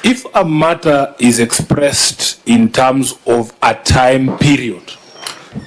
If a matter is expressed in terms of a time period,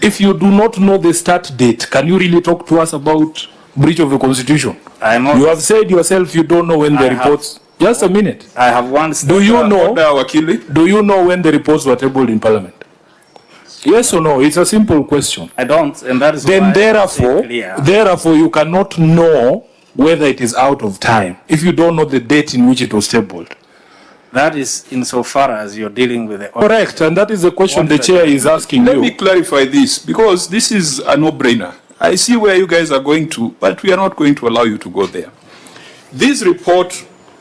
if you do not know the start date, can you really talk to us about breach of the Constitution? You have said yourself you don't know when the reports... Just a minute. I have one... Do you know when the reports were tabled in Parliament? Yes or no? It's a simple question. I don't, and that is then therefore you cannot know whether it is out of time if you don't know the date in which it was tabled. That is insofar as you're dealing with the... Correct, and that is the question the chair is asking you. Let me clarify this, because this is a no-brainer. I see where you guys are going to, but we are not going to allow you to go there. This report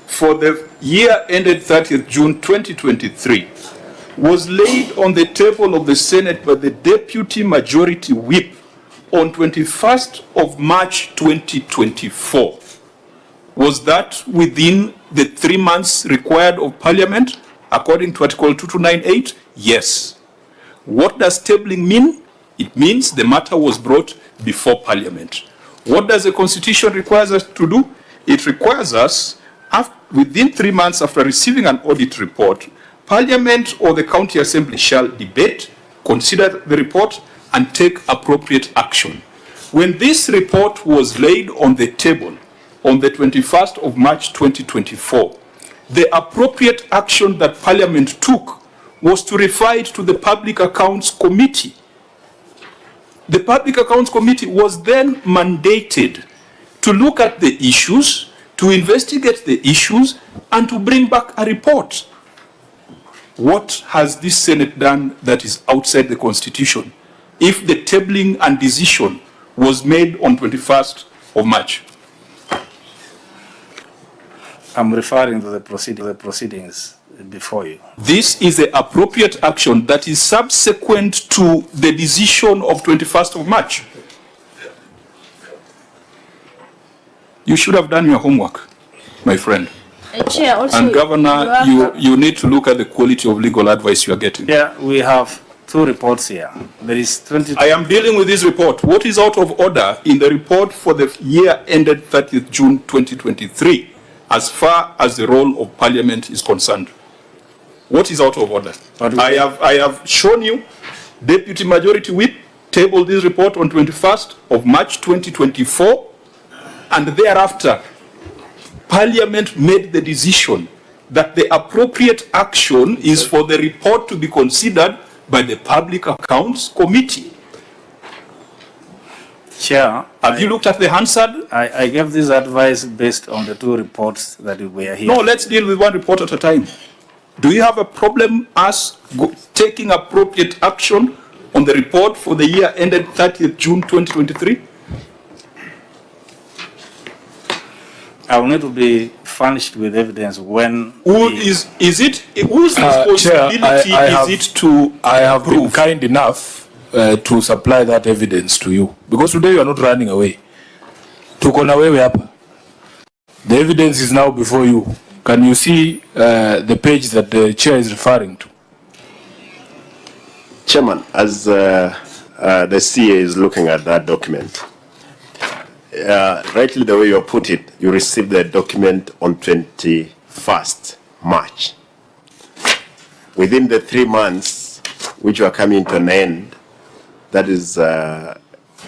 for the year ended 30th June 2023 was laid on the table of the Senate by the Deputy Majority Whip on 21st of March 2024. Was that within the 3 months required of Parliament, according to Article 2298? Yes. What does tabling mean? It means the matter was brought before Parliament. What does the Constitution require us to do? It requires us, within 3 months after receiving an audit report, Parliament or the County Assembly shall debate, consider the report, and take appropriate action. When this report was laid on the table, on the 21st of March 2024, the appropriate action that Parliament took was to refer it to the Public Accounts Committee. The Public Accounts Committee was then mandated to look at the issues, to investigate the issues, and to bring back a report. What has this Senate done that is outside the Constitution if the tabling and decision was made on 21st of March? I'm referring to the proceedings before you. This is the appropriate action that is subsequent to the decision of 21st of March. You should have done your homework, my friend. Chair, also, and Governor, you need to look at the quality of legal advice you are getting. Yeah, we have two reports here. There is 20... I am dealing with this report. What is out of order in the report for the year ended 30th June 2023, as far as the role of Parliament is concerned? What is out of order? I have shown you, Deputy Majority Whip tabled this report on 21st of March 2024, and thereafter, Parliament made the decision that the appropriate action is for the report to be considered by the Public Accounts Committee. Chair, have you looked at the Hansard? I gave this advice based on the two reports that were here. No, let's deal with one report at a time. Do you have a problem us taking appropriate action on the report for the year ended 30th June 2023? I will need to be furnished with evidence when... Whose responsibility Chair, is it to I have been kind enough to supply that evidence to you. Because today you are not running away. The evidence is now before you. Can you see the page that the chair is referring to? Chairman, as the CA is looking at that document, rightly the way you put it, you received the document on 21st March. Within the 3 months, which are coming to an end, that is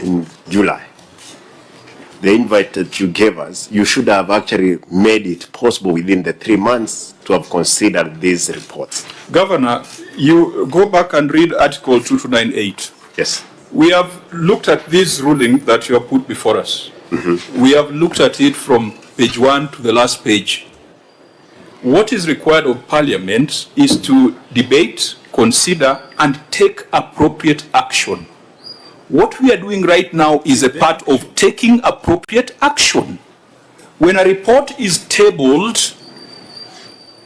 in July, the invite that you gave us, you should have actually made it possible within the 3 months to have considered these reports. Governor, you go back and read Article 2298. Yes. We have looked at this ruling that you have put before us. Mm-hmm. We have looked at it from page 1 to the last page. What is required of Parliament is to debate, consider, and take appropriate action. What we are doing right now is a part of taking appropriate action. When a report is tabled,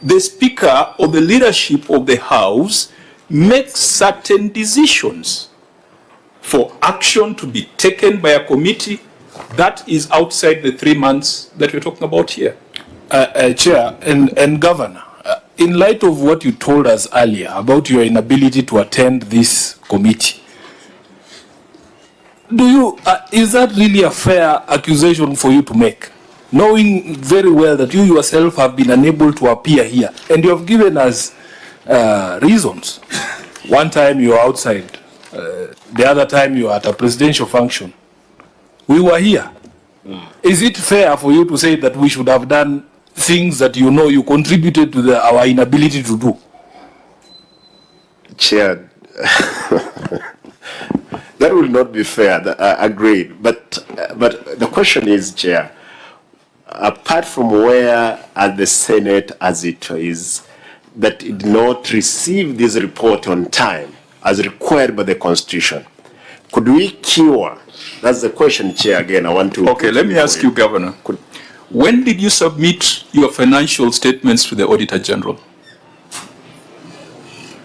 the Speaker or the leadership of the House makes certain decisions for action to be taken by a committee that is outside the 3 months that we're talking about here. Chair and Governor, in light of what you told us earlier about your inability to attend this committee, is that really a fair accusation for you to make? knowing very well that you yourself have been unable to appear here, and you have given us reasons. One time you were outside, the other time you were at a presidential function. We were here. Is it fair for you to say that we should have done things that you know you contributed to our inability to do? Chair, that will not be fair. Agreed. But the question is, Chair, apart from where at the Senate as it is, that it did not receive this report on time as required by the Constitution, could we cure? That's the question, Chair. Again, I want to. Okay, let me ask you, Governor. When did you submit your financial statements to the Auditor General?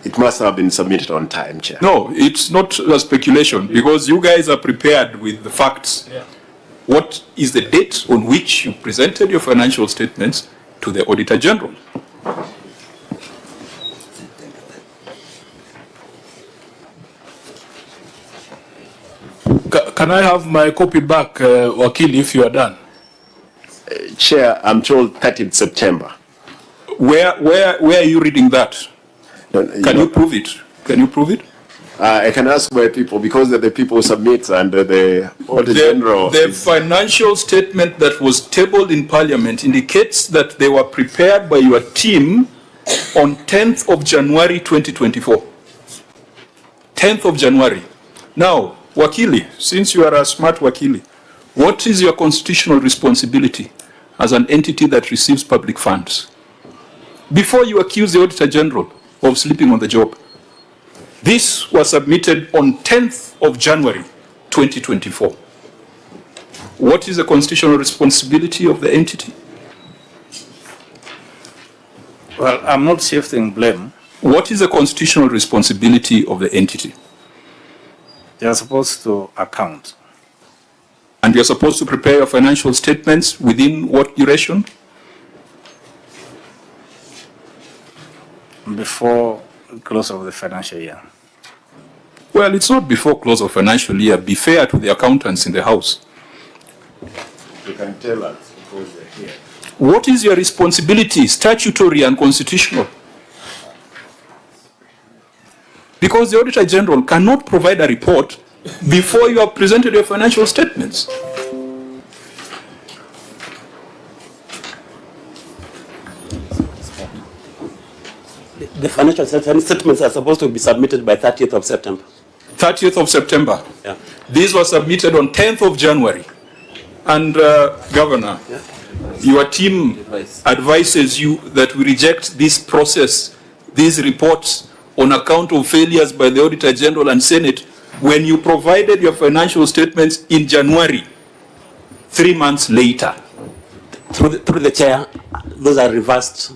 It must have been submitted on time, Chair. No, it's not a speculation, because you guys are prepared with the facts. Yeah. What is the date on which you presented your financial statements to the Auditor General? Can I have my copy back, Wakili, if you are done? Chair, I'm told 30th September. Where are you reading that? No, Can you prove it? Can you prove it? I can ask my people, because they're the people who submit under the Auditor General. The financial statement that was tabled in Parliament indicates that they were prepared by your team on 10th of January 2024. 10th of January. Now, Wakili, since you are a smart Wakili, what is your constitutional responsibility as an entity that receives public funds? Before you accuse the Auditor General of sleeping on the job, this was submitted on 10th of January 2024. What is the constitutional responsibility of the entity? Well, I'm not shifting blame. What is the constitutional responsibility of the entity? They are supposed to account. And you're supposed to prepare your financial statements within what duration? Before close of the financial year. Well, it's not before close of financial year. Be fair to the accountants in the House. You can tell us because they're here. What is your responsibility, statutory and constitutional? Because the Auditor General cannot provide a report before you have presented your financial statements. The financial statements are supposed to be submitted by 30th of September. 30th of September. Yeah. These were submitted on 10th of January. And Governor, Yeah. your team advises you that we reject this process, these reports, on account of failures by the Auditor General and Senate when you provided your financial statements in January, 3 months later. Through the chair, those are reversed.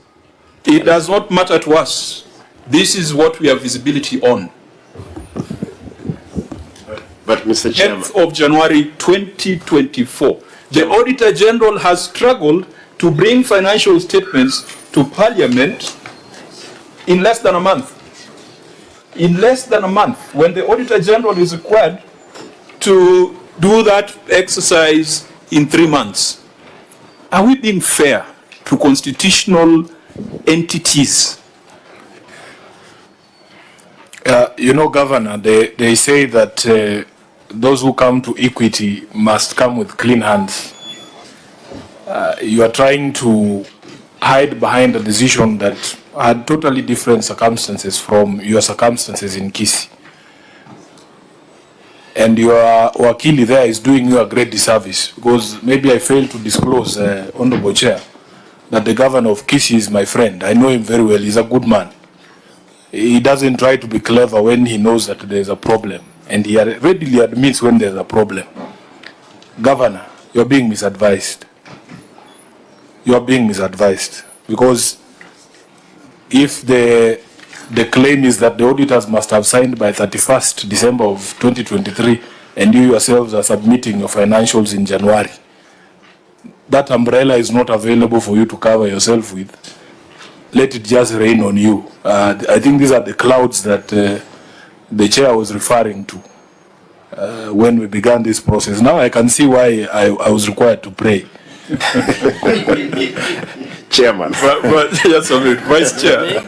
It does not matter to us. This is what we have visibility on. But Mr. Chairman. 10th of January 2024. The Auditor General has struggled to bring financial statements to Parliament in less than a month. In less than a month, when the Auditor General is required to do that exercise in 3 months. Are we being fair to constitutional entities? You know, Governor, they say that those who come to equity must come with clean hands. You are trying to hide behind a decision that had totally different circumstances from your circumstances in Kisii. And your Wakili there is doing you a great disservice, because maybe I failed to disclose, Honorable Chair, that the governor of Kisii is my friend. I know him very well. He's a good man. He doesn't try to be clever when he knows that there's a problem, and he readily admits when there's a problem. Governor, you're being misadvised. You are being misadvised, because if the claim is that the auditors must have signed by 31st December of 2023, and you yourselves are submitting your financials in January, that umbrella is not available for you to cover yourself with. Let it just rain on you. I think these are the clouds that the chair was referring to when we began this process. Now I can see why I was required to pray. Chairman. But just a minute, Vice Chair.